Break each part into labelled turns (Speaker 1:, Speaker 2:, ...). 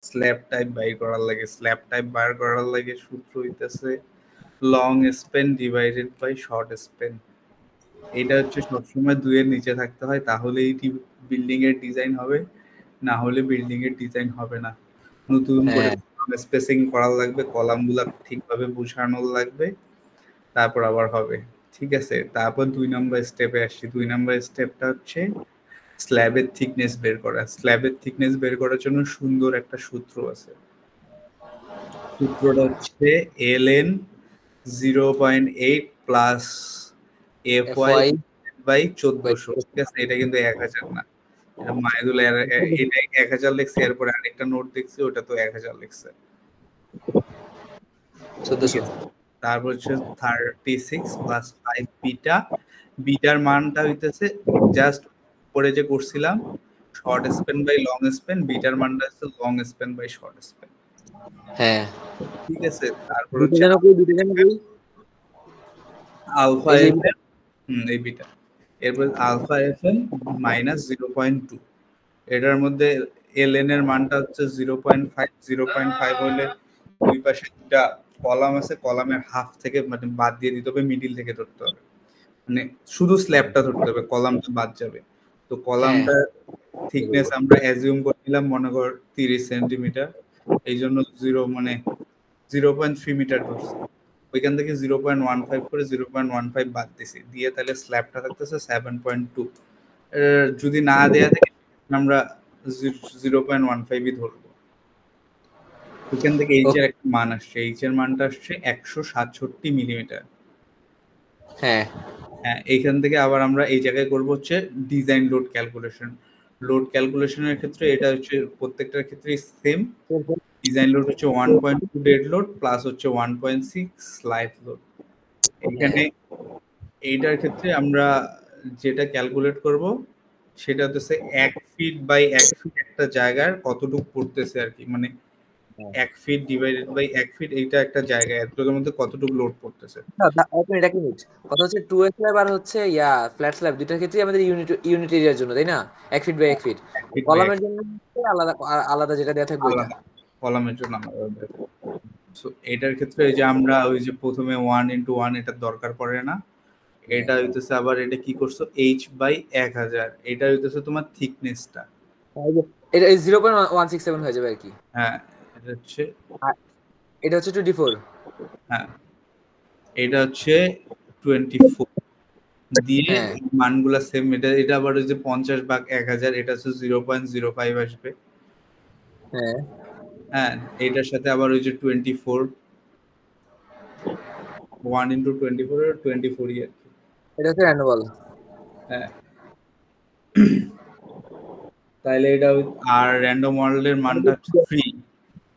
Speaker 1: Slab type বাইর করার লাগে। স্ল্যাব টাইপ বার করার লাগে সূত্র হইতেছে long span divided by short span. এটা হচ্ছে সবসময় 2 এর নিচে থাকতে হয়, তাহলেই বিল্ডিং এর ডিজাইন হবে, না হলে বিল্ডিং এর ডিজাইন হবে না। নতুন করে স্পেসিং করার লাগবে, কলামগুলা ঠিকভাবে বসানো লাগবে, তারপর আবার হবে। ঠিক আছে, তারপর 2 নম্বর স্টেপে আসছি। 2 নম্বর স্টেপটা হচ্ছে স্ল্যাবের থিকনেস বের করা। স্ল্যাবের থিকনেস বের করার জন্য সুন্দর একটা সূত্র আছে। সূত্রটা হচ্ছে ln 0.8 প্লাস fy বাই 1400। ঠিক আছে, এটা কিন্তু 1000 না, এটা মাইদুল এটা 1000 লিখছে, এরপরে আরেকটা নোট দেখছি ওটা তো 1000 লিখছে।
Speaker 2: 1400।
Speaker 1: তারপর হচ্ছে 36 প্লাস 5 বিটা। বিটার মানটা হইতেছে জাস্ট পরে যে করছিলাম short span by long span, বিটার মানটা হচ্ছে long span by short span.
Speaker 2: হ্যাঁ,
Speaker 1: ঠিক আছে, তারপর হচ্ছে আলফা এফএন, এই বিটা, এরপর আলফা এফএন মাইনাস 0.2। এটার মধ্যে এলএন এর মানটা হচ্ছে 0.5। 0.5 হলে দুই পাশে দুটা কলাম আছে, কলামের হাফ থেকে মানে বাদ দিয়ে দিতে হবে, মিডিল থেকে ধরতে হবে, মানে শুধু স্ল্যাবটা ধরতে হবে, কলামটা বাদ যাবে। তো কলামটা থিকনেস আমরা অ্যাজিউম করে নিলাম মনে কর 30 সেন্টিমিটার, এই জন্য 0.3 মিটার ধরছি। ওইখান থেকে 0.15 করে 0.15 বাদ দিছি, দিয়ে তাহলে স্ল্যাবটা থাকতেছে 7.2। যদি না দেয়া থাকে আমরা 0.15ই ধরবো। এখান থেকে এইচ এর একটা মান আসছে, এইচ এর মানটা আসছে 167 মিলিমিটার।
Speaker 2: হ্যাঁ
Speaker 1: হ্যাঁ, এইখান থেকে আবার আমরা এই জায়গায় করবো হচ্ছে ডিজাইন লোড ক্যালকুলেশন। লোড ক্যালকুলেশনের ক্ষেত্রে এটা হচ্ছে প্রত্যেকটার ক্ষেত্রে সেম। ডিজাইন লোড হচ্ছে 1.2 ডেড লোড প্লাস হচ্ছে 1.6 লাইভ লোড। এখানে এইটার ক্ষেত্রে আমরা যেটা ক্যালকুলেট করব সেটা হচ্ছে 1 ফিট বাই 1 ফিট একটা জায়গার কতটুকু পড়তেছে আর কি, মানে 1 ফিট ডিভাইডেড বাই 1 ফিট, এইটা একটা জায়গা, এতটুকুর মধ্যে কতটুকু লোড পড়তেছে।
Speaker 2: কথা হচ্ছে 2 স্ল্যাব আর হচ্ছে ফ্ল্যাট স্ল্যাব দুইটার ক্ষেত্রে আমাদের ইউনিট এরিয়ার জন্য, তাই না? 1 ফিট বাই 1 ফিট। কলামের জন্য আলাদা আলাদা যেটা দেয়া থাকবে ওইটা
Speaker 1: কলামের জন্য আলাদা। সো এটার ক্ষেত্রে এই যে আমরা ওই যে প্রথমে 1:1 এটার দরকার পড়ে না। এটা হইতেছে আবার এটা কি করছো h বাই 1000, এটা হইতেছে তোমার থিকনেসটা।
Speaker 2: এটা 0.167 হয়ে যাবে আর কি।
Speaker 1: হ্যাঁ, এটা হচ্ছে
Speaker 2: এটা হচ্ছে 24।
Speaker 1: হ্যাঁ, এটা হচ্ছে 24 দিয়ে মানগুলা সেম। এটা আবার ওই যে 50 ভাগ 1000, এটা হচ্ছে 0.05 আসবে।
Speaker 2: হ্যাঁ
Speaker 1: হ্যাঁ, এটার সাথে আবার ওই যে 24 1 into 24 এর 24 ইয়ার,
Speaker 2: এটা হচ্ছে র্যান্ডম।
Speaker 1: হ্যাঁ, তাহলে এটা আর র্যান্ডম ওয়ার্ল্ডের মানটা হচ্ছে 3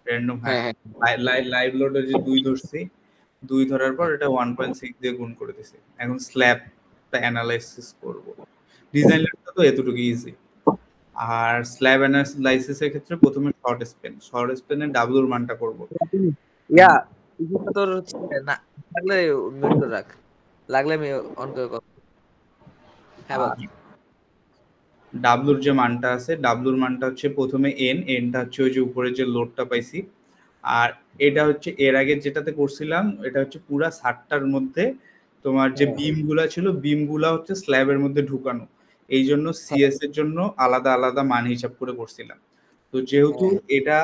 Speaker 1: র্যান্ডম। হ্যাঁ, লাইভ লোডে যে 2 ধরছি, 2 ধরার পর এটা 1.6 দিয়ে গুণ করে দিছি। এখন স্ল্যাবটা অ্যানালাইসিস করব। ডিজাইন লোডটা তো এতটুকু ইজি। আর স্ল্যাব অ্যানালাইসিসের ক্ষেত্রে প্রথমে শর্ট স্প্যানের ডাব্লুর মানটা করব।
Speaker 2: তোর হচ্ছে না লাগলে মিউট করে রাখ, লাগলে আমি অন করে কথা। হ্যাঁ বল।
Speaker 1: ডাব্লুর যে মানটা আছে, ডাব্লুর মানটা হচ্ছে প্রথমে এনটা হচ্ছে ওই যে উপরে যে লোডটা পাইছি, আর এটা হচ্ছে এর আগে যেটাতে করছিলাম এটা হচ্ছে পুরা 60টার মধ্যে তোমার যে বিমগুলা ছিল, বিমগুলা হচ্ছে স্ল্যাবের মধ্যে ঢুকানো, এই জন্য সিএস এর জন্য আলাদা আলাদা মান হিসাব করে করছিলাম। তো যেহেতু এটা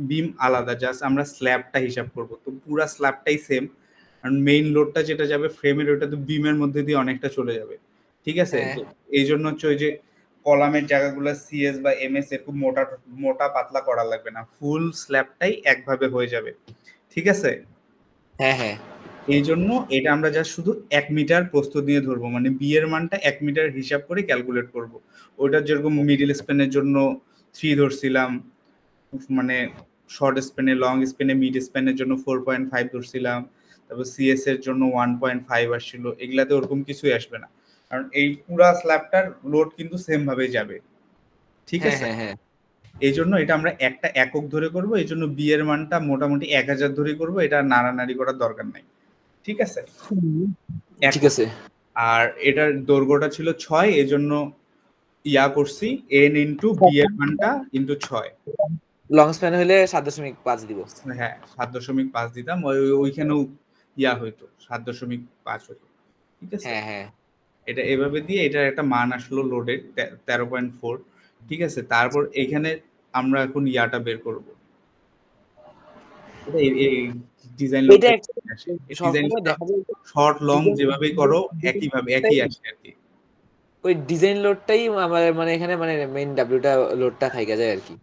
Speaker 1: বিম আলাদা, জাস্ট আমরা স্ল্যাবটা হিসাব করব, তো পুরা স্ল্যাবটাই সেম, কারণ মেইন লোডটা যেটা যাবে ফ্রেমের ওটা তো বিমের মধ্যে দিয়ে অনেকটা চলে যাবে। ঠিক আছে, এই জন্য হচ্ছে ওই যে কলামের জায়গাগুলো সিএস বা এমএস এরকম মোটা মোটা পাতলা করা লাগবে না, ফুল স্ল্যাবটাই একভাবে হয়ে যাবে। ঠিক আছে,
Speaker 2: হ্যাঁ হ্যাঁ,
Speaker 1: এই জন্য এটা আমরা জাস্ট শুধু 1 মিটার প্রস্থ দিয়ে ধরবো, মানে বি এর মানটা 1 মিটার হিসাব করে ক্যালকুলেট করব। ওইটার যেরকম মিডিল স্প্যানের জন্য 3 ধরছিলাম, মানে শর্ট স্প্যানে, লং স্প্যানে, মিড স্প্যানের জন্য 4.5 ধরছিলাম, তারপর সিএস এর জন্য 1.5 আসছিল, এগুলাতে ওরকম কিছুই আসবে না, কারণ এই পুরা স্ল্যাবটার লোড কিন্তু সেম ভাবে যাবে। ঠিক আছে, এই জন্য এটা আমরা একটা একক ধরে করব, এই জন্য বি এর মানটা মোটামুটি 1000 ধরে করব, এটা নাড়ানাড়ি করার দরকার নাই। ঠিক আছে,
Speaker 2: ঠিক আছে।
Speaker 1: আর এটার দৈর্ঘ্যটা ছিল 6, এই জন্য করছি এন ইন্টু বি এর মানটা ইন্টু 6।
Speaker 2: লং স্প্যান হলে 7.5 দিব।
Speaker 1: হ্যাঁ 7.5 দিতাম, ওইখানেও হইতো 7.5 হতো। ঠিক আছে,
Speaker 2: হ্যাঁ হ্যাঁ
Speaker 1: এটা এভাবে দিয়ে এটার একটা মান আসলো লোডের 13.4। ঠিক আছে, তারপর এখানে আমরা এখন বের করবো, এটা এই ডিজাইন
Speaker 2: এটা
Speaker 1: লোডটা আসে,
Speaker 2: actually
Speaker 1: এই ডিজাইন
Speaker 2: সবসময়
Speaker 1: লোডটা
Speaker 2: দেখা যায় যে
Speaker 1: শর্ট লং
Speaker 2: ডিজাইন
Speaker 1: যেভাবেই করো একই আসে আর কি।
Speaker 2: ওই ডিজাইন লোডটাই আমার মানে এখানে মানে মেইন ডাব্লিউটা লোডটা খাইকা যায় আর কি।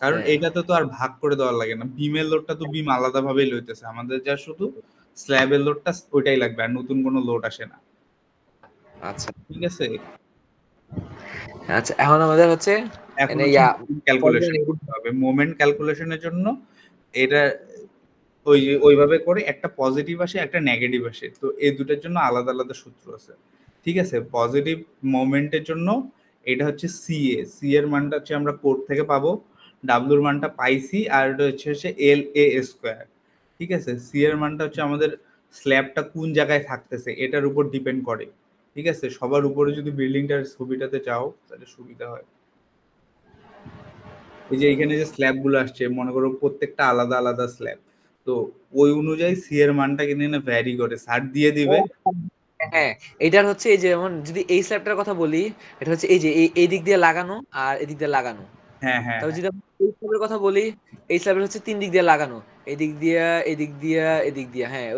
Speaker 1: কারণ
Speaker 2: হ্যাঁ
Speaker 1: এটাতে তো আর ভাগ করে দেওয়ার লাগে না, বিমের লোডটা তো বিম আলাদা ভাবেই লইতেছে, আমাদের যা শুধু স্ল্যাবের লোডটা ওইটাই লাগবে, আর নতুন কোনো লোড আসে না।
Speaker 2: আচ্ছা
Speaker 1: ঠিক আছে,
Speaker 2: আচ্ছা এখন আমাদের হচ্ছে
Speaker 1: এখন
Speaker 2: মানে
Speaker 1: হচ্ছে
Speaker 2: ইয়া
Speaker 1: ক্যালকুলেশন করতে হবে, মোমেন্ট ক্যালকুলেশনের জন্য এটা ওই যে ওইভাবে করে একটা পজিটিভ আসে একটা নেগেটিভ আসে, তো এই দুটোর জন্য আলাদা আলাদা সূত্র আছে। ঠিক আছে, পজিটিভ মোমেন্টের জন্য এটা হচ্ছে সি এর মানটা হচ্ছে আমরা কোড থেকে পাবো, ডাব্লুর মানটা পাইছি, আর এটা হচ্ছে এল এ স্কোয়ার। ঠিক আছে, সি এর মানটা হচ্ছে আমাদের স্ল্যাবটা কোন জায়গায় থাকতেছে এটার উপর ডিপেন্ড করে। ঠিক আছে, সবার উপরে যদি বিল্ডিংটার ছবিটাতে যাও তাহলে সুবিধা হয়। এই যে এখানে যে স্ল্যাব গুলো আসছে মনে করো প্রত্যেকটা আলাদা আলাদা স্ল্যাব, তো ওই অনুযায়ী সি এর মানটা কিন্তু ভ্যারি করে, সার দিয়ে
Speaker 2: ও
Speaker 1: দিবে।
Speaker 2: হ্যাঁ এটার হচ্ছে এই যে যেমন যদি এই স্ল্যাবটার কথা বলি, এটা হচ্ছে এই যে এই দিক দিয়ে লাগানো আর এদিক দিয়ে লাগানো।
Speaker 1: হ্যাঁ হ্যাঁ
Speaker 2: তারপর
Speaker 1: হ্যাঁ
Speaker 2: যদি আমরা এই স্ল্যাবের কথা বলি, এই স্ল্যাবের হচ্ছে 3 দিক দিয়ে লাগানো, এদিক দিয়া এদিক দিয়া এদিক দিয়া, হ্যাঁ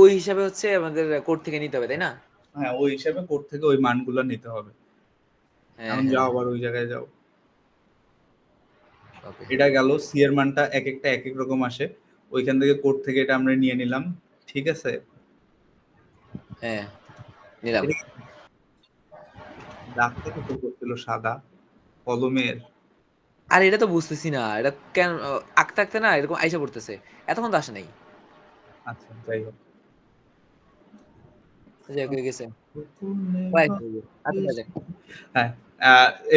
Speaker 2: ওই হিসাবে হচ্ছে আমাদের কোড থেকে নিতে হবে তাই না?
Speaker 1: হ্যাঁ, ওই হিসাবে কোড থেকে ওই মানগুলো নিতে হবে।
Speaker 2: হ্যাঁ
Speaker 1: এখন
Speaker 2: হ্যাঁ
Speaker 1: যাও আবার ওই জায়গায় যাও,
Speaker 2: ওকে
Speaker 1: এটা গেল সি এর মানটা এক একটা এক এক রকম আসে, ওইখান থেকে কোড থেকে এটা আমরা নিয়ে নিলাম। ঠিক আছে,
Speaker 2: হ্যাঁ নিলাম।
Speaker 1: এটা দাগটা কত করছিল সাদা কলমের?
Speaker 2: আর এটা তো বুঝতেছি না এটা কেন আঁকতে আঁকতে না এরকম আইসা পড়তেছে, এতক্ষণ তো আসে নাই।
Speaker 1: আচ্ছা যাই হোক,
Speaker 2: যাই হোক, হয়ে গেছে। কয়েক মিনিট। আচ্ছা যাক।
Speaker 1: হ্যাঁ,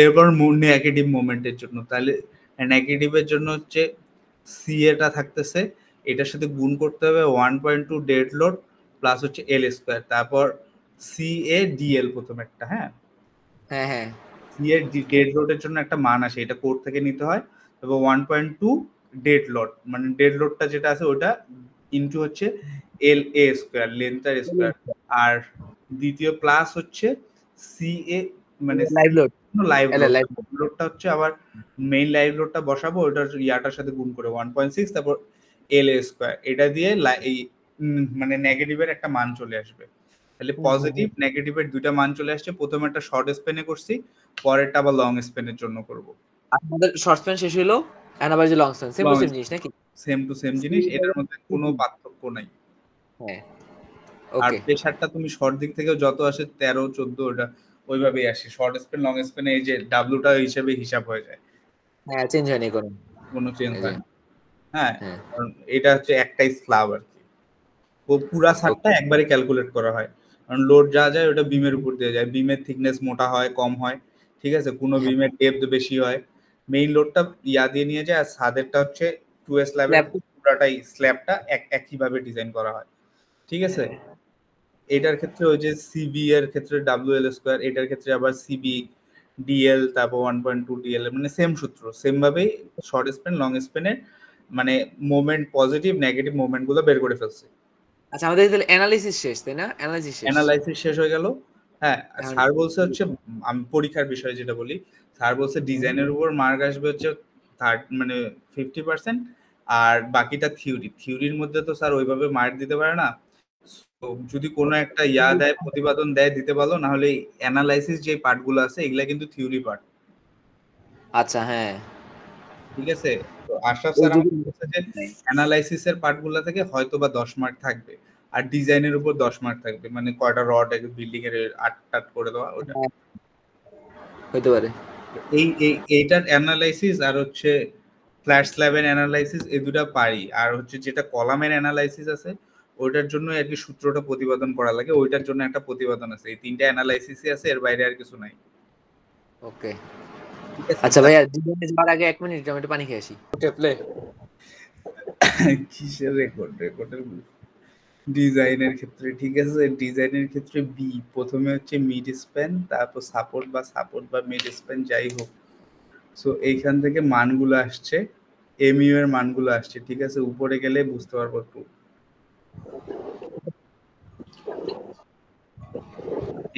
Speaker 1: এরপর নেগেটিভ মোমেন্টের জন্য, তাহলে নেগেটিভের জন্য হচ্ছে সি এটা থাকতেছে, এটার সাথে গুণ করতে হবে 1.2 ডেড লোড প্লাস হচ্ছে এল স্কোয়ার, তারপর সি এ ডিএল প্রথম একটা, হ্যাঁ
Speaker 2: হ্যাঁ হ্যাঁ
Speaker 1: সি এর ডেড লোডের জন্য একটা মান আসে, এটা কোড থেকে নিতে হয়। তারপর 1.2 ডেড লোড, মানে ডেড লোডটা যেটা আছে ওটা ইনটু হচ্ছে এল এ স্কোয়ার, লেন্থের স্কোয়ার। আর দ্বিতীয় প্লাস হচ্ছে সি এ, মানে
Speaker 2: লাইভ লোড।
Speaker 1: লাইভ
Speaker 2: এলে
Speaker 1: লোড,
Speaker 2: লাইভ।
Speaker 1: লোডটা হচ্ছে আবার মেইন লাইভ লোডটা বসাবো ওটার সাথে গুণ করে 1.6, তারপর এল এ স্কোয়ার, এটা দিয়ে এই মানে নেগেটিভের একটা মান চলে আসবে। তাহলে পজিটিভ নেগেটিভের দুইটা মান চলে আসছে, প্রথমে একটা শর্ট স্পেনে করছি, পরেরটা আবার লং স্পেনের জন্য করব।
Speaker 2: আমাদের শর্ট স্প্যান শেষ হইলো, এখন আবার যে long span same to
Speaker 1: long
Speaker 2: same জিনিস নাকি?
Speaker 1: সেম টু সেম জিনিস, এটার মধ্যে কোনো পার্থক্য নাই।
Speaker 2: হ্যাঁ
Speaker 1: আর
Speaker 2: ওকে।
Speaker 1: প্রেসারটা তুমি শর্ট দিক থেকে যত আসে 13-14 ওটা ওইভাবেই আসে, শর্ট স্পেন লং স্পেনে এই যে ডাব্লুটা হিসেবে হিসাব হয়ে যায়,
Speaker 2: হ্যাঁ চেঞ্জ হয়নি কোনো।
Speaker 1: কোনো চেঞ্জ
Speaker 2: এই যে
Speaker 1: হয় না। হ্যাঁ,
Speaker 2: হ্যাঁ
Speaker 1: কারণ এটা হচ্ছে একটাই স্ল্যাব আর কি, ও পুরা সারটা
Speaker 2: ওকে
Speaker 1: একবারে ক্যালকুলেট করা হয়, কারণ লোড যা যায় ওটা বিমের উপর দিয়ে যায়, বিমের থিকনেস মোটা হয় কম হয়। ঠিক আছে, কোনো
Speaker 2: হ্যাঁ
Speaker 1: বিমের ডেপথ বেশি হয়, মেইন লোডটা দিয়ে নিয়ে যায়, আর ছাদেরটা হচ্ছে টু এ স্ল্যাবের
Speaker 2: স্ল্যাব।
Speaker 1: পুরাটাই স্ল্যাবটা একইভাবে ডিজাইন করা হয়। ঠিক আছে,
Speaker 2: হ্যাঁ
Speaker 1: এটার ক্ষেত্রে ওই যে সিবি এর ক্ষেত্রে ডাব্লিউ এল স্কোয়ার, এটার ক্ষেত্রে আবার সিবি ডিএল, তারপর 1.2 ডিএল, মানে সেম সূত্র, সেম ভাবেই শর্ট স্পেন লং স্পেনের মানে মোমেন্ট পজিটিভ নেগেটিভ মোমেন্ট গুলো বের করে ফেলছে।
Speaker 2: আচ্ছা আমাদের তাহলে অ্যানালিসিস শেষ তাই না? অ্যানালিসিস শেষ।
Speaker 1: অ্যানালাইসিস শেষ হয়ে গেল। হ্যাঁ,
Speaker 2: এখন
Speaker 1: স্যার বলছে হচ্ছে, আমি পরীক্ষার বিষয়ে যেটা বলি, স্যার বলছে ডিজাইনের উপর মার্ক আসবে হচ্ছে মানে 50%, আর বাকিটা থিওরির মধ্যে তো স্যার ওইভাবে মার্ক দিতে পারে না। তো যদি কোনো একটা দেয় প্রতিপাদন দেয় দিতে পারলো, না হলে অ্যানালাইসিস যে পার্টগুলো আছে এগুলা কিন্তু থিওরি পার্ট।
Speaker 2: আচ্ছা হ্যাঁ
Speaker 1: ঠিক আছে, তো আশরাফ
Speaker 2: ওই
Speaker 1: স্যার
Speaker 2: যদি
Speaker 1: আমাকে বলছে যে অ্যানালাইসিসের পার্টগুলো থেকে হয়তো বা 10 মার্ক থাকবে, আর ডিজাইনের উপর 10 মার্ক থাকবে, মানে কয়টা রড বিল্ডিং এর আট টাট করে দেওয়া ওটা।
Speaker 2: হ্যাঁ, হইতে পারে।
Speaker 1: এইটার অ্যানালাইসিস আর হচ্ছে ফ্ল্যাট স্ল্যাবের অ্যানালাইসিস এই দুটা পারি, আর হচ্ছে যেটা কলামের অ্যানালাইসিস আছে ওইটার জন্য আর কি সূত্রটা প্রতিপাদন করা লাগে, ওইটার জন্য একটা প্রতিপাদন আছে, এই তিনটা অ্যানালাইসিসই আছে, এর বাইরে আর কিছু নাই।
Speaker 2: ওকে
Speaker 1: ঠিক আছে,
Speaker 2: আচ্ছা ভাইয়া ডিজাইনে যাওয়ার আগে 1 মিনিট আমি একটু পানি খেয়ে আসি। ওকে প্লে।
Speaker 1: কিসের রেকর্ডের ডিজাইনের ক্ষেত্রে, ঠিক আছে, ডিজাইনের ক্ষেত্রে বি প্রথমে হচ্ছে মিড স্প্যান, তারপর সাপোর্ট বা মিড স্প্যান যাই হোক। সো এইখান থেকে মানগুলো আসছে এমইউ এর মানগুলো আসছে, ঠিক আছে? উপরে গেলে বুঝতে পারবো একটু।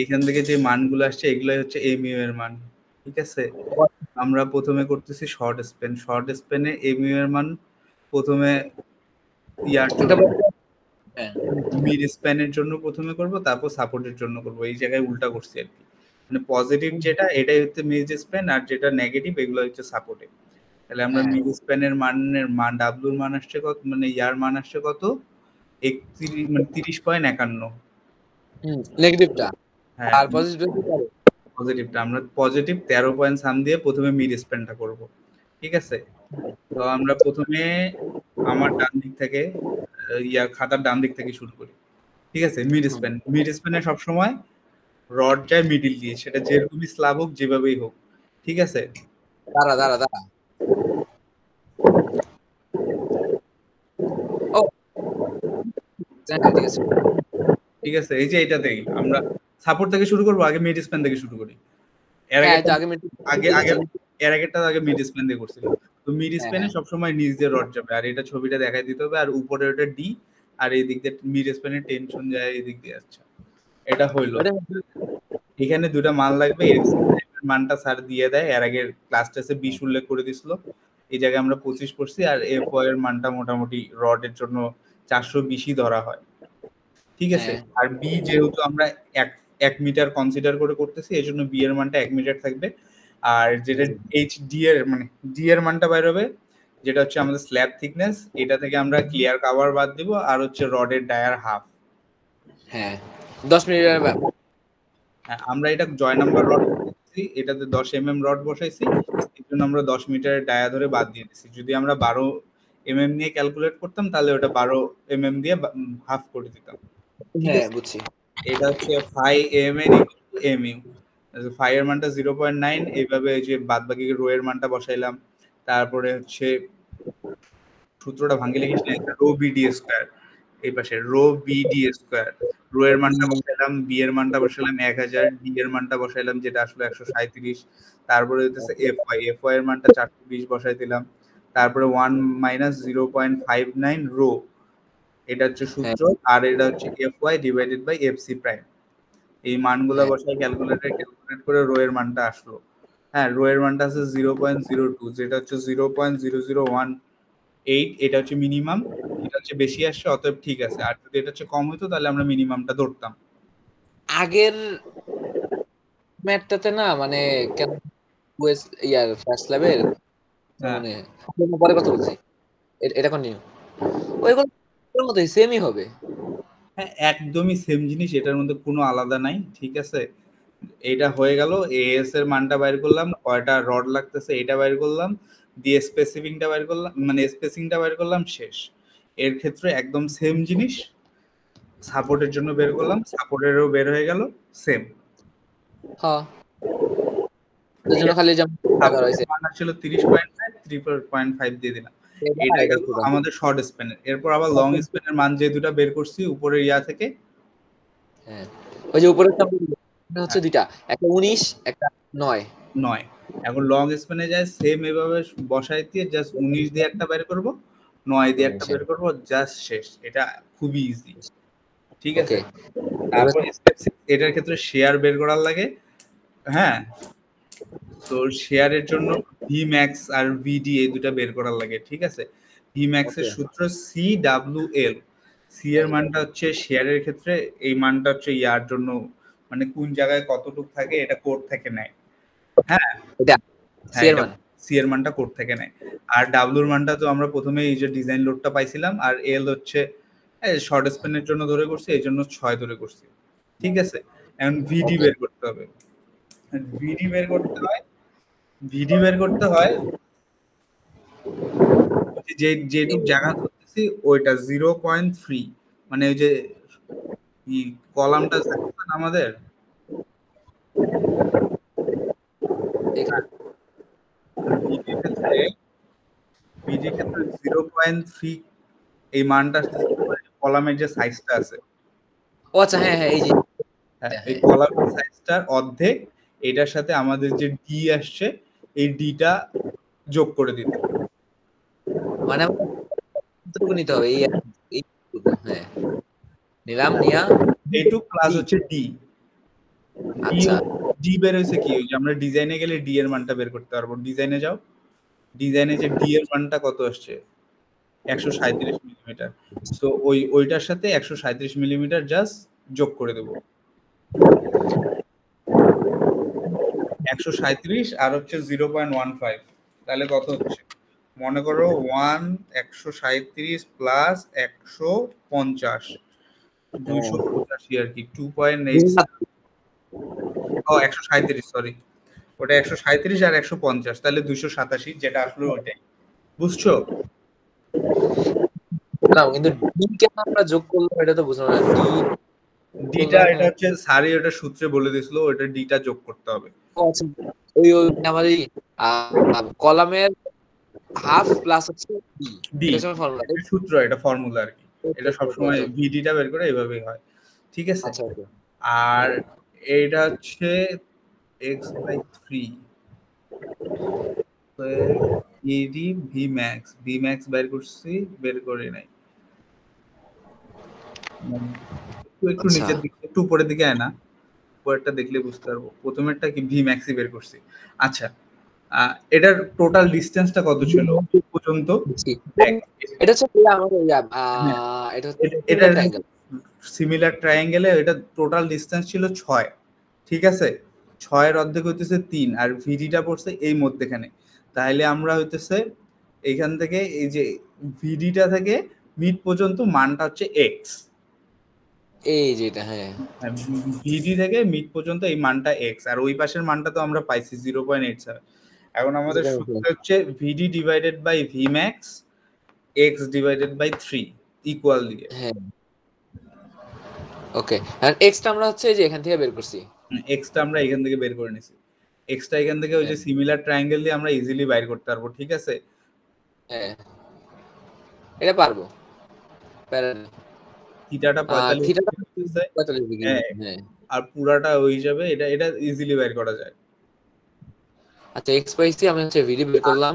Speaker 1: এখান থেকে যে মানগুলো আসছে এগুলাই হচ্ছে এমইউ এর মান, ঠিক আছে? আমরা প্রথমে করতেছি শর্ট স্পেন। শর্ট স্পেনে এমইউ এর মান প্রথমে ইয়ার জন্য মিড স্প্যানের জন্য প্রথমে করব, তারপর সাপোর্টের জন্য করব। এই জায়গায় উল্টা করছি আর কি। মানে পজিটিভ যেটা এটাই হচ্ছে মিড স্প্যান, আর যেটা নেগেটিভ এগুলো হচ্ছে সাপোর্টে। তাহলে আমরা মিড স্প্যানের মান ডাব্লুর মান আসছে কত, মানে ইয়ার মান আসছে কত 31 মানে 30.51।
Speaker 2: নেগেটিভটা
Speaker 1: হ্যাঁ
Speaker 2: আর পজিটিভটা
Speaker 1: পজিটিভটা আমরা পজিটিভ 13 পয়েন্ট সাম দিয়ে প্রথমে মিড স্প্যানটা করব, ঠিক আছে? তো আমরা প্রথমে আমার ডান দিক থেকে খাতার ডান দিক থেকে শুরু করি, ঠিক আছে? মিড স্প্যান, মিড স্প্যানে সবসময় রড যায় মিডিল দিয়ে, সেটা যেরকমই স্ল্যাব হোক যেভাবেই হোক, ঠিক আছে?
Speaker 2: দাঁড়া দাঁড়া দাঁড়া ও ঠিক আছে
Speaker 1: ঠিক আছে, এই যে এটাতেই আমরা সাপোর্ট থেকে শুরু করবো, আগে মিড স্প্যান থেকে শুরু করি। এর আগে আগে এর আগেরটা আগে মিড স্প্যান দিয়ে করছিলাম। তো মিড স্প্যানে সবসময় নিচ দিয়ে রড যাবে, আর এটা ছবিটা দেখাই দিতে হবে। আর উপরে ওটা ডি, আর এই দিক দিয়ে মিড স্প্যানে টেনশন যায় এই দিক দিয়ে। আচ্ছা, এটা হইলো। এখানে দুটা মান লাগবে, মানটা স্যার দিয়ে দেয়, এর আগে ক্লাস টেস্টে 20 উল্লেখ করে দিছিল, এই জায়গায় আমরা 25 করছি। আর এফ এর মানটা মোটামুটি রডের জন্য 420ই ধরা হয়, ঠিক আছে? আর বি যেহেতু আমরা 1 মিটার কনসিডার করে করতেছি, এই জন্য বি এর মানটা 1 মিটার থাকবে। আর যেটা এইচ ডি এর মানে ডি এর মানটা বাইর হবে, যেটা হচ্ছে আমাদের স্ল্যাব থিকনেস, এটা থেকে আমরা ক্লিয়ার কভার বাদ দিব, আর হচ্ছে রডের ডায়ার হাফ।
Speaker 2: হ্যাঁ 10 মিনিটের
Speaker 1: আমরা এটা জয় নাম্বার রড বসাইছি, এটাতে 10 রড বসাইছি, এই জন্য আমরা 10 মিটারের ডায়া ধরে বাদ দিয়ে দিচ্ছি। যদি আমরা 12 নিয়ে ক্যালকুলেট করতাম তাহলে ওটা 12 দিয়ে হাফ করে দিতাম, ঠিক আছে?
Speaker 2: বুঝছি।
Speaker 1: এটা হচ্ছে ফাই এম এর এমইউ, ফাই এর মানটা 0.9, এইভাবে যে বাদ বাকি রো এর মানটা বসাইলাম। তারপরে হচ্ছে সূত্রটা ভাঙে লিখিস না, রো বিডি স্কয়ার, এই পাশে রো বিডি স্কয়ার। রো এর মানটা বসাইলাম, বি এর মানটা বসাইলাম 1000, ডি এর মানটা বসাইলাম যেটা আসলে 137। তারপরে হইতেছে এফ ওয়াই এর মানটা 420 বসাই দিলাম। তারপরে 1 মাইনাস 0.59 রো, এটা হচ্ছে সূত্র। আর এটা হচ্ছে F Y divided by F C prime. এই মানগুলো বসাই ক্যালকুলেটর ক্যালকুলেট করে রো এর মানটা আসলো। হ্যাঁ, রো এর মানটা আছে 0.02, যেটা হচ্ছে 0.0018। এটা হচ্ছে মিনিমাম, এটা হচ্ছে বেশি আসছে, অতএব ঠিক আছে। আর যদি এটা হচ্ছে কম হতো তাহলে আমরা মিনিমামটা ধরতাম।
Speaker 2: আগের ম্যাটটাতে না মানে কেন ইয়ার ফার্স্ট লেভেল মানে পরে কথা বলছি, এটা কন্টিনিউ ওইগুলো মতই সেমই হবে।
Speaker 1: হ্যাঁ, একদমই সেম জিনিস, এটার মধ্যে কোনো আলাদা নাই, ঠিক আছে? এটা হয়ে গেল, এএস এর মানটা বাইর করলাম, কয়টা রড লাগতেছে এটা বাইর করলাম, দিয়ে স্পেসিফিংটা বাইর করলাম, মানে স্পেসিংটা বাইর করলাম, শেষ। এর ক্ষেত্রে একদম সেম জিনিস সাপোর্টের জন্য বের করলাম, সাপোর্টেরও বের হয়ে গেল সেম।
Speaker 2: হ্যাঁ এর জন্য খালি যেমন টাকা রয়েছে
Speaker 1: মান ছিল 30.5, 3.5 দিয়ে দিলাম। এটা গেল আমাদের শর্ট স্প্যানের। এরপর আবার লং স্প্যানের মান যে দুটো বের করছি উপরের ইয়া থেকে,
Speaker 2: হ্যাঁ ওই যে উপরের হচ্ছে দুইটা, একটা 19 একটা 9।
Speaker 1: এখন লং স্প্যানে যায় সেম এভাবে বসাই দিয়ে জাস্ট 19 দিয়ে একটা বের করব, 9 দিয়ে একটা বের করব, জাস্ট শেষ। এটা খুবই ইজি, ঠিক আছে? তারপর স্টেপ 6, এটার ক্ষেত্রে শেয়ার বের করার লাগে। হ্যাঁ, তো শেয়ারের জন্য ভি ম্যাক্স আর ভিডি এই দুটো বের করার লাগে, ঠিক আছে? ভি ম্যাক্স এর সূত্র সি ডাব্লিউ এল। সি এর মানটা হচ্ছে শেয়ারের ক্ষেত্রে, এই মানটা হচ্ছে ইয়ার জন্য মানে কোন জায়গায় কতটুকু থাকে এটা কোড থেকে নেয়। হ্যাঁ, সি এর মানটা কোড থেকে নেয়। আর ডাব্লিউর মানটা তো আমরা প্রথমে এই যে ডিজাইন লোডটা পাইছিলাম, আর এল হচ্ছে শর্ট স্প্যানের জন্য ধরে করছি, এই জন্য 6 ধরে করছি, ঠিক আছে? এখন ভিডি বের করতে হবে। ভিডি বের করতে হয়, যেটুক জায়গা ধরতেছি ওইটা 0.3, মানে ওই যে কলামটা আমাদের ভিডির ক্ষেত্রে 0.3 এই মানটা কলামের যে সাইজটা আছে,
Speaker 2: ও আচ্ছা হ্যাঁ হ্যাঁ এই যে
Speaker 1: এই কলামের সাইজটার অর্ধেক এটার সাথে আমাদের যে ডি আসছে এই ডিটা যোগ করে দিতে,
Speaker 2: মানে কতটুকু নিতে হবে এইটুকু? হ্যাঁ, নিলাম নিয়া
Speaker 1: এইটুক প্লাস হচ্ছে ডি।
Speaker 2: আচ্ছা
Speaker 1: ডি বের হয়েছে কি, ওই যে আমরা ডিজাইনে গেলে ডি এর মানটা বের করতে পারবো। ডিজাইনে যাও, ডিজাইনে যে ডি এর মানটা কত আসছে, 137 মিলিমিটার। সো ওইটার সাথে 137 মিলিমিটার জাস্ট যোগ করে দেবো। 137 আর হচ্ছে 0.15, তাহলে কত হচ্ছে মনে করো 137 প্লাস 150, 285 আর কি, 2.8। ও 137, সরি, ওটা 137 আর 150, তাহলে 287, যেটা আসলে ওইটাই। বুঝছো?
Speaker 2: না কিন্তু ডি কেন আমরা যোগ করলাম এটা তো বুঝলাম না।
Speaker 1: ডিটা এটা হচ্ছে স্যারই ওটা সূত্রে বলে দিয়েছিল, ওটা ডিটা যোগ করতে হবে।
Speaker 2: ওই আমাদের কলামের হাফ প্লাস হচ্ছে
Speaker 1: ডি,
Speaker 2: এটা হচ্ছে ফর্মুলা,
Speaker 1: সূত্র, এটা ফর্মুলা আর কি। এটা সবসময় ভিডিটা বের করে এইভাবেই হয়, ঠিক আছে?
Speaker 2: আচ্ছা আচ্ছা।
Speaker 1: আর এটা হচ্ছে x/3 এডি ভি ম্যাক্স, ভি ম্যাক্স বের করছি, বের করে নাই। একটু
Speaker 2: আচ্ছা
Speaker 1: নিচের দিকে, একটু উপরের দিকে আয় না, পরেরটা দেখলে বুঝতে পারবো। প্রথমেরটা কি ভি ম্যাক্সই বের করছি। আচ্ছা, এটার টোটাল ডিসটেন্সটা কত ছিল পর্যন্ত?
Speaker 2: এটা হচ্ছে আমাদের এটা হচ্ছে
Speaker 1: এটা
Speaker 2: ট্রায়াঙ্গেল।
Speaker 1: সিমিলার ট্রায়াঙ্গেলে এটা টোটাল ডিসটেন্স ছিল 6, ঠিক আছে? 6 এর অর্ধেক হইতেছে 3, আর ভিডিটা পড়ছে এই মধ্যখানে। তাহলে আমরা হইতেছে এইখান থেকে এই যে ভিডিটা থেকে মিড পর্যন্ত মানটা হচ্ছে এক্স।
Speaker 2: এই যেটা, হ্যাঁ,
Speaker 1: ভিডি থেকে মিড পর্যন্ত এই মানটা এক্স, আর ওই পাশের মানটা তো আমরা পাইছি 0.87। এখন আমাদের সূত্র হচ্ছে VD divided by V max X divided by 3 equal দিয়ে।
Speaker 2: হ্যাঁ ওকে। আর এক্সটা আমরা হচ্ছে যে এখান থেকে বের করছি,
Speaker 1: এক্সটা আমরা এখান থেকে বের করে নিছি। এক্সটা এখান থেকে ওই যে সিমিলার ট্রায়াঙ্গেল দিয়ে আমরা ইজিলি বাইর করতে পারবো, ঠিক আছে?
Speaker 2: হ্যাঁ এটা পারবো,
Speaker 1: থিটাটা 45
Speaker 2: থিটাটা
Speaker 1: ডিগ্রি হচ্ছে,
Speaker 2: 45 ডিগ্রি।
Speaker 1: হ্যাঁ,
Speaker 2: হ্যাঁ
Speaker 1: আর পুরাটা ওই হিসাবে এটা এটা ইজিলি বাইর করা যায়।
Speaker 2: আচ্ছা, এক্স পাইছি, আমি হচ্ছে ভিডি বের করলাম।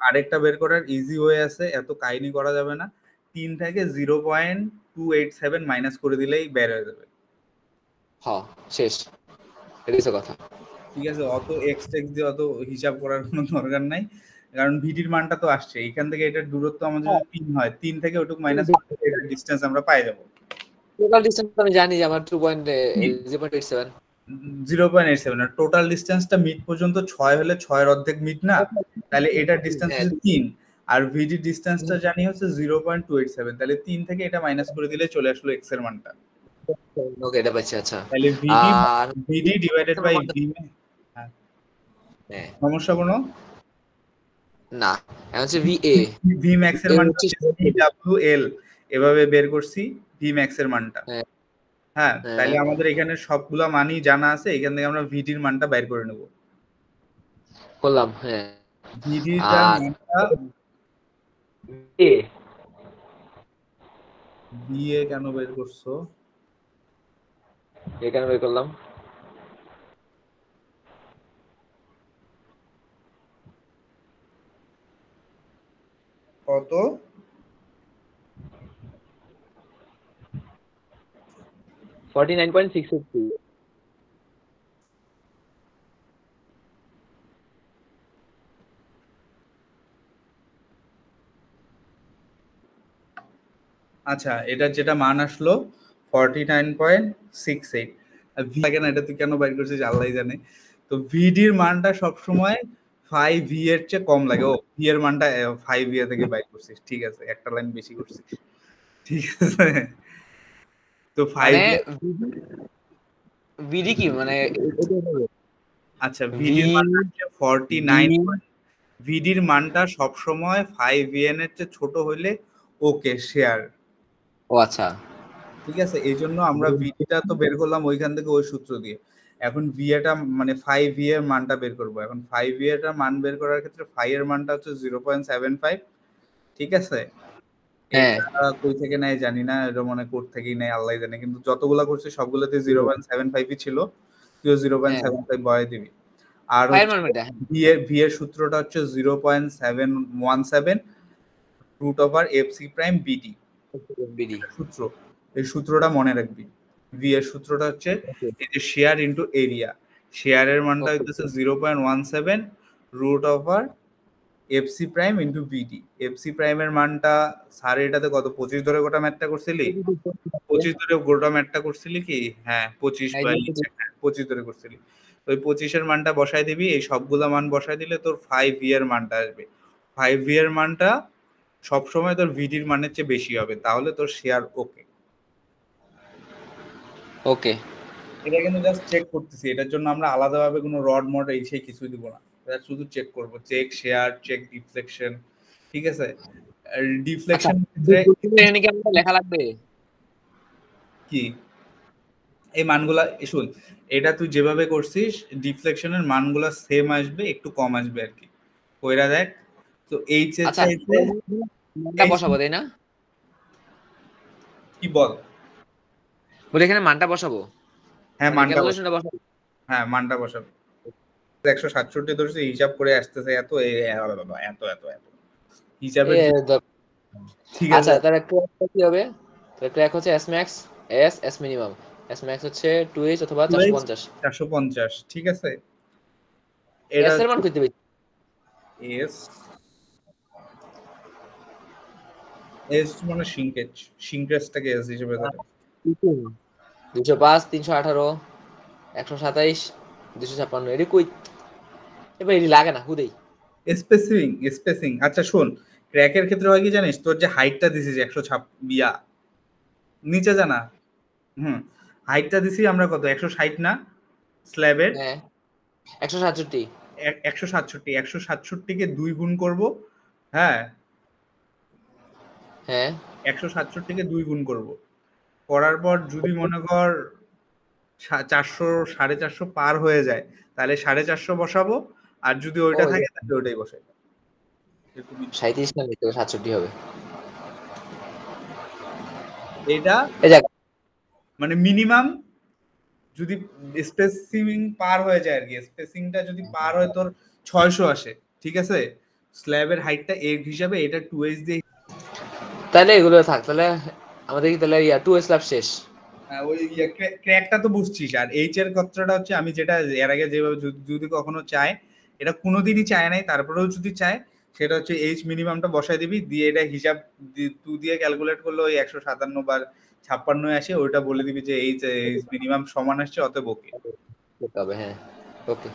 Speaker 1: আরেকটা বের করার ইজি ওয়ে আছে, এত কাহিনী করা যাবে না। 3 থেকে 0.287 মাইনাস করে দিলেই বের হয়ে যাবে।
Speaker 2: হ্যাঁ শেষ, এটাই তো কথা।
Speaker 1: ঠিক আছে, অত এক্স টেক্স দিয়ে অত হিসাব করার কোনো দরকার নাই, কারণ ভিডির মানটা তো আসছে এখান থেকে। এটার দূরত্ব আমাদের যদি 3 হয়, 3 থেকে ওটুকু মাইনাস করলে এটার ডিসটেন্স আমরা পাই যাব।
Speaker 2: টোটাল ডিসটেন্স আমি জানি যে আমার 2.0.87।
Speaker 1: 0.87, আর টোটাল ডিসটেন্সটা মিড পর্যন্ত 6 হলে 6 এর অর্ধেক মিড না, তাহলে এটার ডিসটেন্স হচ্ছে 3, আর ভিডি ডিসটেন্সটা জানি হচ্ছে 0.287, তাহলে 3 থেকে এটা মাইনাস করে দিলে চলে আসলো এক্স এর মানটা।
Speaker 2: ওকে এটা পাচ্ছি। আচ্ছা
Speaker 1: তাহলে
Speaker 2: আর
Speaker 1: ভিডি ডিভাইডেড বাই ভি, সমস্যা কোনো
Speaker 2: না, এখন হচ্ছে ভিএ,
Speaker 1: ভি ম্যাক্স এর মানটা হচ্ছে ভিডব্লিউএল, এভাবে বের করছি ভি ম্যাক্স এর মানটা। হ্যাঁ, তাহলে আমাদের এখানে সবগুলা মানই জানা আছে, এখান থেকে আমরা ভিডির মানটা বের করে নেব।
Speaker 2: করলাম, হ্যাঁ।
Speaker 1: ভিডিটার মানটা ভিএ কেন বের করছো?
Speaker 2: এখানে বের করলাম
Speaker 1: কত?
Speaker 2: 49.682।
Speaker 1: আচ্ছা, এটা যেটা মান আসলো 49.68। আর ভি লাগে না, এটা তুই কেন বাইর করছিস আল্লাহই জানে। তো ভিডির মানটা সবসময় 5 এর চেয়ে কম লাগে। ও ভি এর মানটা 5 থেকে বাইর করছিস, ঠিক আছে, একটা লাইন বেশি করছিস, ঠিক আছে। তো 5
Speaker 2: মানে ভিডি কি মানে
Speaker 1: আচ্ছা, ভিডির মানটা হচ্ছে 49। ভিডির মানটা সবসময় 5 এর চেয়ে ছোট হইলে ওকে শেয়ার।
Speaker 2: ও আচ্ছা,
Speaker 1: ঠিক আছে, এই জন্য আমরা ভিটা তো বের করলাম ওইখান থেকে ওই সূত্র দিয়ে। এখন ভিএটা মানে 5 এর মানটা বের করব। এখন 5 এর মান বের করার ক্ষেত্রে 5 এর মানটা হচ্ছে 0.75, ঠিক আছে?
Speaker 2: হ্যাঁ
Speaker 1: এটা কই থেকে নেয় জানি না, এটা মনে কোড থেকেই নেয় আল্লাহই জানে, কিন্তু যতগুলা করছে সবগুলোতে 0.75ই ছিল, তুইও 0.75 বয় দিবি। আর
Speaker 2: ফাইল
Speaker 1: হচ্ছে
Speaker 2: ফরম্যাটে
Speaker 1: ভি এর সূত্রটা হচ্ছে 0.717 root over FC prime BD
Speaker 2: BD.
Speaker 1: সূত্র। এই সূত্রটা মনে রাখবি। ভি এর সূত্রটা হচ্ছে এই যে শেয়ার ইনটু এরিয়া, শেয়ারের মানটা হইতেছে 0.17 root over FC prime into BD. FC প্রাইমের মানটা স্যার এটাতে কত 25 ধরে গোটা ম্যাথটা করছিলি? 25 ধরে গোটা ম্যাথটা করছিলি কি? হ্যাঁ 25 বাই 25 ধরে করছিলি। তো ওই 25 এর মানটা বসায় দিবি, এই সবগুলা মান বসায় দিলে তোর 5 এর মানটা আসবে। 5 এর মানটা সবসময় তোর ভিডির মানের চেয়ে বেশি হবে, তাহলে তোর শেয়ার ওকে।
Speaker 2: ওকে।
Speaker 1: এটা কিন্তু জাস্ট চেক করতেছি, এটার জন্য আমরা আলাদাভাবে কোনো রড মড এই সেই কিছুই দিব না, এটা শুধু চেক করব, চেক শেয়ার, চেক ডিফ্লেকশন, ঠিক আছে? ডিফ্লেকশন ক্ষেত্রে
Speaker 2: এখানে কি আমাদের লেখা লাগবে?
Speaker 1: কি এই মানগুলা শুন, এটা তুই যেভাবে করছিস ডিফ্লেকশনের মানগুলা সেম আসবে, একটু কম আসবে আর কি, কইরা দেখ। তো এইচ এর
Speaker 2: আচ্ছা
Speaker 1: চাইতে
Speaker 2: মানটা বসাবো তাই না?
Speaker 1: কি বল?
Speaker 2: বলে এখানে মানটা বসাবো,
Speaker 1: হ্যাঁ
Speaker 2: মানে
Speaker 1: মানটা বসাবো,
Speaker 2: ক্যালকুলেশনটা বসাবো।
Speaker 1: হ্যাঁ মানটা বসাবো। 167 ধরছে, হিসাব করে আসতেছে এত এত এত এত হিসাবের ঠিক
Speaker 2: আচ্ছা
Speaker 1: আছে।
Speaker 2: তাহলে কি হবে? তাহলে ট্র্যাক হচ্ছে S max, S minimum. S max হচ্ছে 2h অথবা 450।
Speaker 1: 450 ঠিক আছে। এটা
Speaker 2: এস এর মান কইতে হবে।
Speaker 1: এস এস মানে সিঙ্কেজ, সিঙ্কেজটাকে এস হিসেবে ধরে।
Speaker 2: 205, 318, 127, 256 এটি কই? এবার এটি লাগে না হুদেই।
Speaker 1: স্পেসিং স্পেসিং আচ্ছা শোন, ক্র্যাকের ক্ষেত্রে হয় কি জানিস, তোর যে হাইটটা দিছিস 106 নিচে জানা, হাইটটা দিছি আমরা কত 160 না স্ল্যাবের?
Speaker 2: হ্যাঁ 167।
Speaker 1: 167, 167কে 2 গুণ করব, হ্যাঁ
Speaker 2: হ্যাঁ
Speaker 1: 167কে 2 গুণ করব, করার পর যদি মনে কর 400 450 পার হয়ে যায়, তাহলে 450 বসাবো, আর যদি ওইটা থাকে তাহলে ওইটাই বসাই।
Speaker 2: 37 না 67 হবে।
Speaker 1: এটা
Speaker 2: এই দেখ
Speaker 1: মানে মিনিমাম যদি স্পেসিং পার হয়ে যায় আর কি, স্পেসিংটা যদি পার হয় তোর 600 আসে, ঠিক আছে, স্ল্যাবের হাইটটা এর হিসাবে এটা 2h দিয়ে।
Speaker 2: তাহলে এগুলো থাক, তাহলে আমাদের কি তাহলে 2 স্ল্যাব শেষ।
Speaker 1: ওই ক্র্যাকটা তো বুঝছিস, আর এইচ এর কথাটা হচ্ছে আমি যেটা এর আগে যেভাবে যদি কখনো চায়, এটা কোনোদিনই চায় নাই, তারপরেও যদি চায় সেটা হচ্ছে এইচ মিনিমামটা বসাই দিবি, দিয়ে এটা হিসাব তুই দিয়ে ক্যালকুলেট করলে ওই 157 বা 56 আসে, ওইটা বলে দিবি যে এইচ মিনিমাম সমান আসছে, অতএব ওকে।
Speaker 2: করতে হবে হ্যাঁ। ওকে।